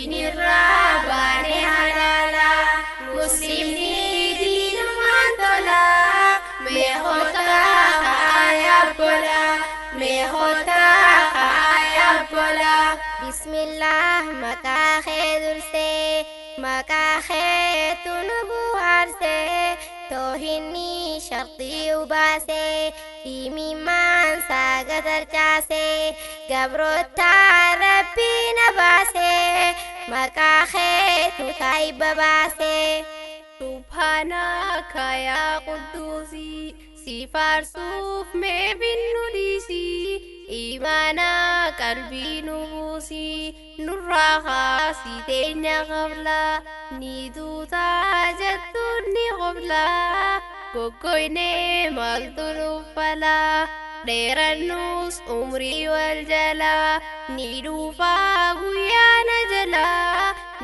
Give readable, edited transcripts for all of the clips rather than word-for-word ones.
diinirraa halala muslimni diinumaan tola meeqota ayabbola meeqota ayabbola bismillah maqaa kee dursee maqaa keetu nu bu'aarsee toohinni shartii ubaasee himimaan saaga tarcaasee gabroota rabbii na baasee maqaa keetu taayiba baasee subhaanaka yaa qudduusii si faarsuuf mee binnu dhiisii imaana qalbii nu buusii nurraa kaasii teenya qabla ni duutaa jettuun ni qobla goggoynee maaltu nuffala dheerannus umrii wal jala ni dhufaa guyyaana jala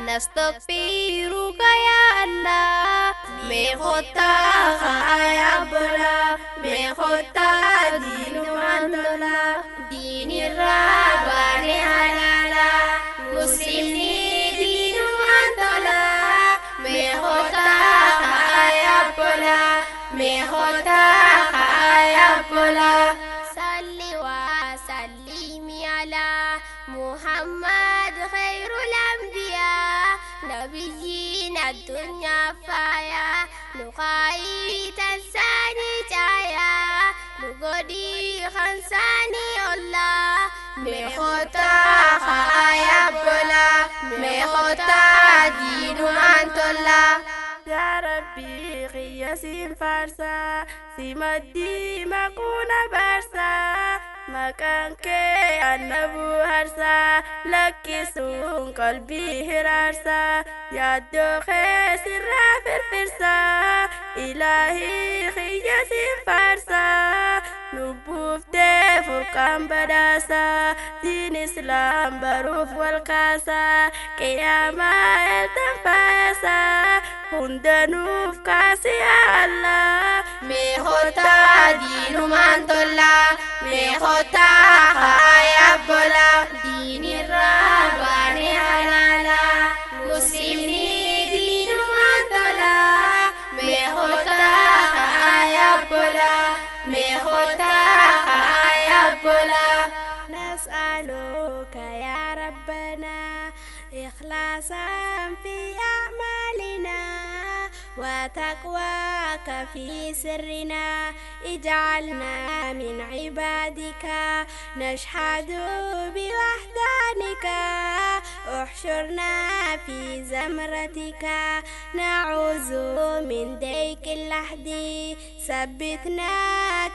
nastaghfiru yaa Allah meeqota ayabbola meeqota diinumaan tola diinirraa halala muslimni diinumaan tola meeqota ayabbola meeqota ayabbola salli wa sallimi ala muhammad khairul anbiya nabiyyin الدنيا فايا نقاي تنساني جايا نقودي خنساني الله ميخوتا خايا بلا ميخوتا دينو أنت الله يا ربي قياسين فارسا سيمدي مكونا بارسا مكانك النبو هرسا لكسون قلبي هرارسا يا دوخي سرا فرفرسا إلهي خياسين فارسا نبوف فرقان بداسا دين إسلام بروف والقاسا قياما التنفاسا هندنوف كاسي الله ميخوتا دينو مانتولا ميخوتا ayabbola diinirraa halala muslimni diinumaan tola meeqota ayabbola meeqota ayabbola نسألك يا ربنا إخلاصا في أعمالنا وتقواك في سرنا اجعلنا من عبادك نشهد بوحدانك احشرنا في زمرتك نعوذ من ديك اللحد ثبتنا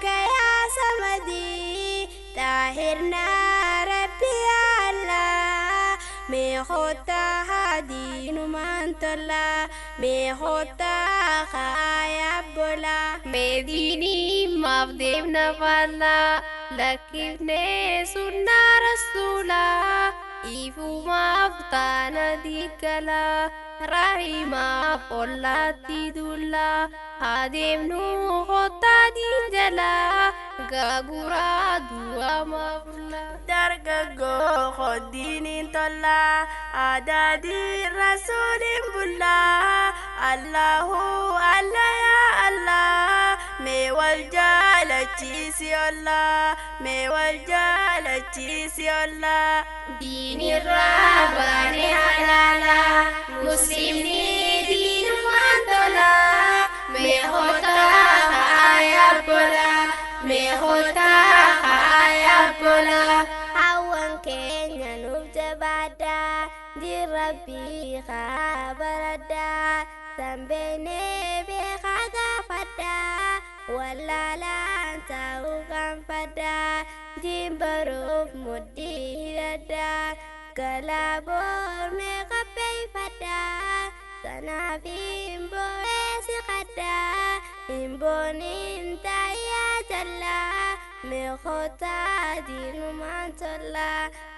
يا صمدي طاهرنا ربي يا الله ميخوتا دين من طلع ميخوتا خايبولا مديني مفدبنا فلا لكني سنة رسولا إفو مفتانا ديكلا رحيما فولاتي دولا هادمنو خوتا دين جلا غاغورا دوا مفلا درغغو خدين طلا عدادي رسول بلا الله الله يا الله مي والجالتي الله مي والجالتي الله دين الرابان حلالا مسلمني دين وانتلا مي خوتا ayabbola مي خوتا ayabbola awan kenya nuf jabada di rabbi khabarada sambene be khaga fada walala tau kan fada jimbaruf mudirada kalabor me kape fada sanafim boesi khada imbonin taya jalla me khota dinu mantola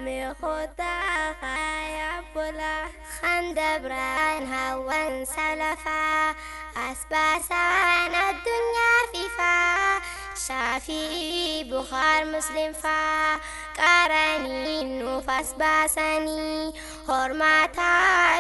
me khota khaya bola khandabran hawan salafa asbasan الدنيا فيفا شافي بخار مسلم فا قراني نفاس باساني hormaata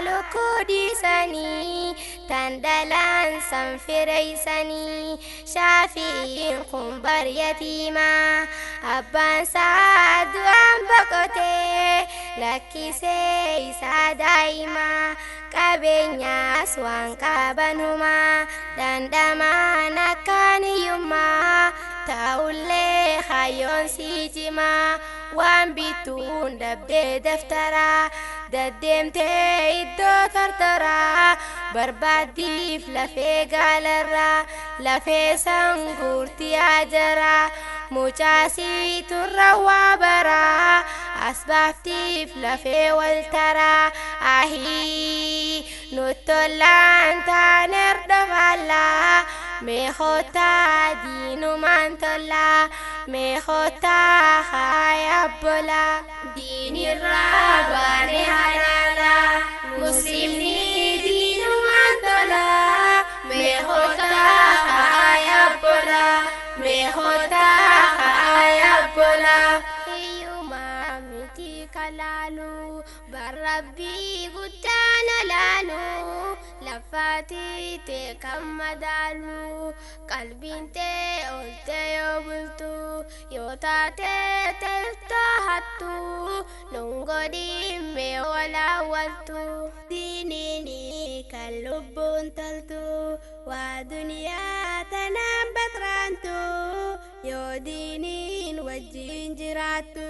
lukkudisanii tandalaan sanfireysanii shaafiin kun bar yatiimaa abbaan isaa du'aan boqotee lakkisee isaa daa'imaa qabeenyaas waan qabanumaa dandamaan akkaan hiyyummaa ta'ullee hayyoon si cimaa waan bituun dhabdee daftaraa daddeemtee iddoo tartaraa barbaaddiif lafee gaalarraa lafee sanguurtii ajaraa mucaasii turra waa baraa asbaaftiif lafee waltaraa ahii nuttolaan taaner dhofallaa meeqotaa diinumaan tollaa meeqotaa hayabbolaa diinirraa baane halaalaa muslimni diinumaan tolaa meeqotaa hayabbolaa meeqotaa hayabbolaa hiyyumaa miti kalaaluu barrabbii guddaan olaaluu lafaati tee kan madaaluu qalbiin tee oltee yoo bultuu yoo taatee teeltoo hattuu nungodhiin mee walaawwaltuu diiniini kan lubbuun toltuu waa duniyaa tanaan batraantuu yoo diiniin wajjiin jiraattu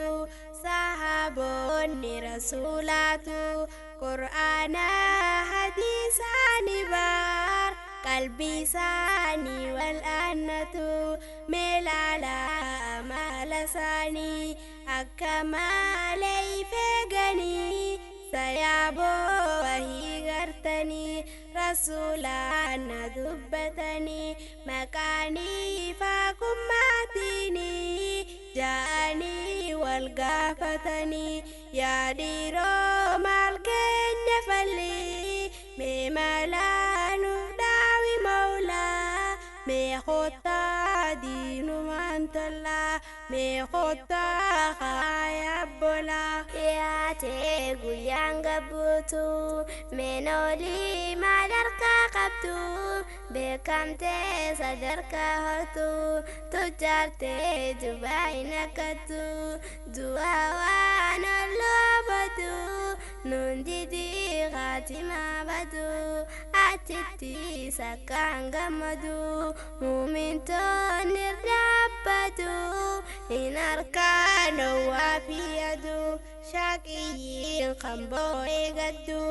sahaboonni rasuulaatu qur'aana hadiisaani baar qalbii isaanii wal'aannatu meelaala amala isaanii akka maalee feeganii sayaaboo wahii gartanii rasuulaan na dubbatanii maqaanii faakummaatiinii ja'anii wal gaafatanii yaa dhiiroo maal keenya fallii mee malaa nuuf dhaawi mawlaa mee kottaa diinumaan tollaa mee kottaa hayabbolaa yaatee guyyaan gabbuutu meenolii maal harkaa qabdu beekamtee sadarkaa hortu tujjaartee dubaa hin akkattu du'aa waan olloobatu nun didii qaatimaa badu achitti sakkaan gammadu muumintoonni dhaabbatu hin harkaan owwaa fiyyadu shaaqiyyiin kan boo'ee gaddu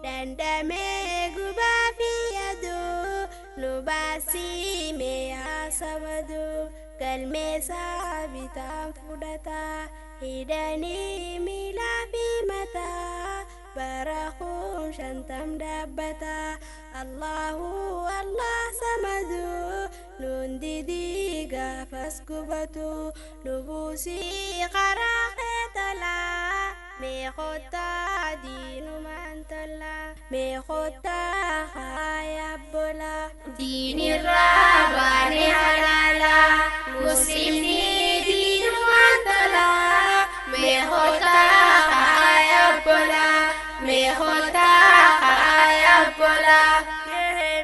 dandamee gubaa fiyyadu lubaasii mee haasabadu galmeessaa bitaan fudhataa hidhanii miilaa fi mataa barakuun shantam dhaabbataa Allahu Allah samadu nun didii gaafas gubatu lubuusii qaraa keetalaa meeqotaa diinumaan tollaa meeqotaa hayabbolaa diinirraa baane halaalaa muslimni diinumaan tolaa meeqotaa hayabbolaa meeqotaa hayabbolaa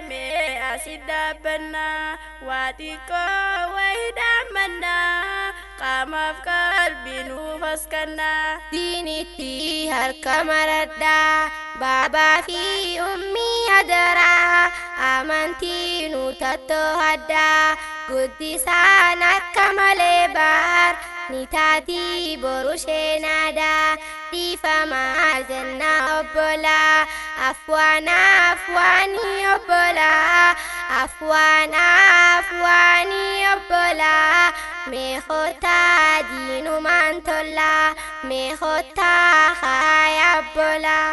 mee asit dhaabbannaa waa xiqqoo wayii dhaammannaa qaamaaf qalbii nuuf askannaa diinitti harka maradhaa baabaa fi ummii hadaraa amantii nu tattoohadhaa guddisaan akka malee baar ni taatii boru sheenaadaa dhiifamaa jennaa obbolaa afwaanii obbolaa afwaanii obbolaa meeqotaa diinumaan tollaa meeqotaa hayabbolaa